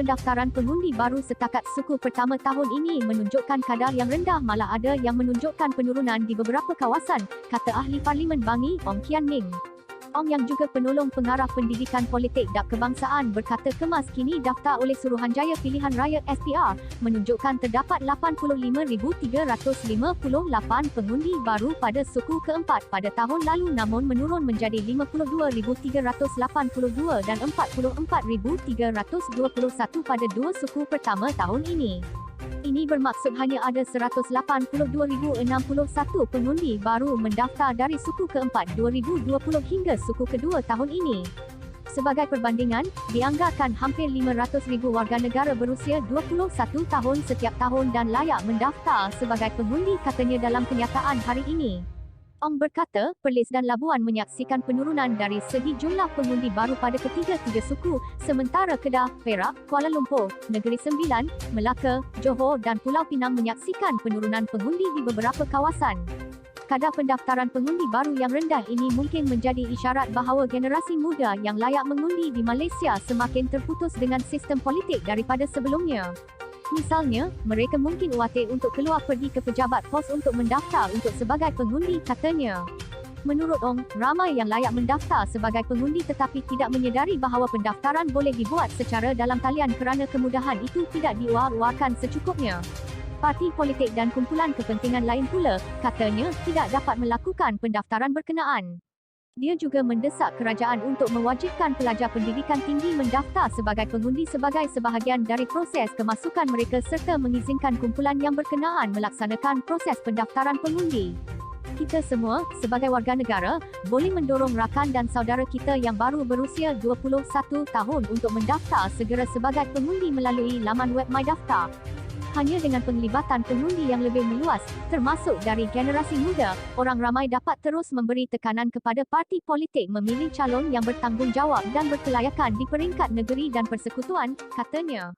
pendaftaran pengundi baru setakat suku pertama tahun ini menunjukkan kadar yang rendah, malah ada yang menunjukkan penurunan di beberapa kawasan, kata Ahli Parlimen Bangi, Ong Kian Ming. Ong yang juga penolong pengarah pendidikan politik DAP Kebangsaan berkata kemas kini daftar oleh Suruhanjaya Pilihan Raya SPR menunjukkan terdapat 85,358 pengundi baru pada suku keempat pada tahun lalu, namun menurun menjadi 52,382 dan 44,321 pada dua suku pertama tahun ini. Ini bermaksud hanya ada 182,061 pengundi baru mendaftar dari suku keempat 2020 hingga suku kedua tahun ini. Sebagai perbandingan, dianggarkan hampir 500,000 warga negara berusia 21 tahun setiap tahun dan layak mendaftar sebagai pengundi, katanya dalam kenyataan hari ini. Ong berkata, Perlis dan Labuan menyaksikan penurunan dari segi jumlah pengundi baru pada ketiga-tiga suku, sementara Kedah, Perak, Kuala Lumpur, Negeri Sembilan, Melaka, Johor dan Pulau Pinang menyaksikan penurunan pengundi di beberapa kawasan. Kadar pendaftaran pengundi baru yang rendah ini mungkin menjadi isyarat bahawa generasi muda yang layak mengundi di Malaysia semakin terputus dengan sistem politik daripada sebelumnya. Misalnya, mereka mungkin khawatir untuk keluar pergi ke pejabat pos untuk mendaftar untuk sebagai pengundi, katanya. Menurut Ong, ramai yang layak mendaftar sebagai pengundi tetapi tidak menyedari bahawa pendaftaran boleh dibuat secara dalam talian kerana kemudahan itu tidak diwar-warkan secukupnya. Parti politik dan kumpulan kepentingan lain pula, katanya, tidak dapat melakukan pendaftaran berkenaan. Dia juga mendesak kerajaan untuk mewajibkan pelajar pendidikan tinggi mendaftar sebagai pengundi sebagai sebahagian dari proses kemasukan mereka serta mengizinkan kumpulan yang berkenaan melaksanakan proses pendaftaran pengundi. Kita semua, sebagai warga negara, boleh mendorong rakan dan saudara kita yang baru berusia 21 tahun untuk mendaftar segera sebagai pengundi melalui laman web MyDaftar. Hanya dengan penglibatan pengundi yang lebih meluas, termasuk dari generasi muda, orang ramai dapat terus memberi tekanan kepada parti politik memilih calon yang bertanggungjawab dan berkelayakan di peringkat negeri dan persekutuan, katanya.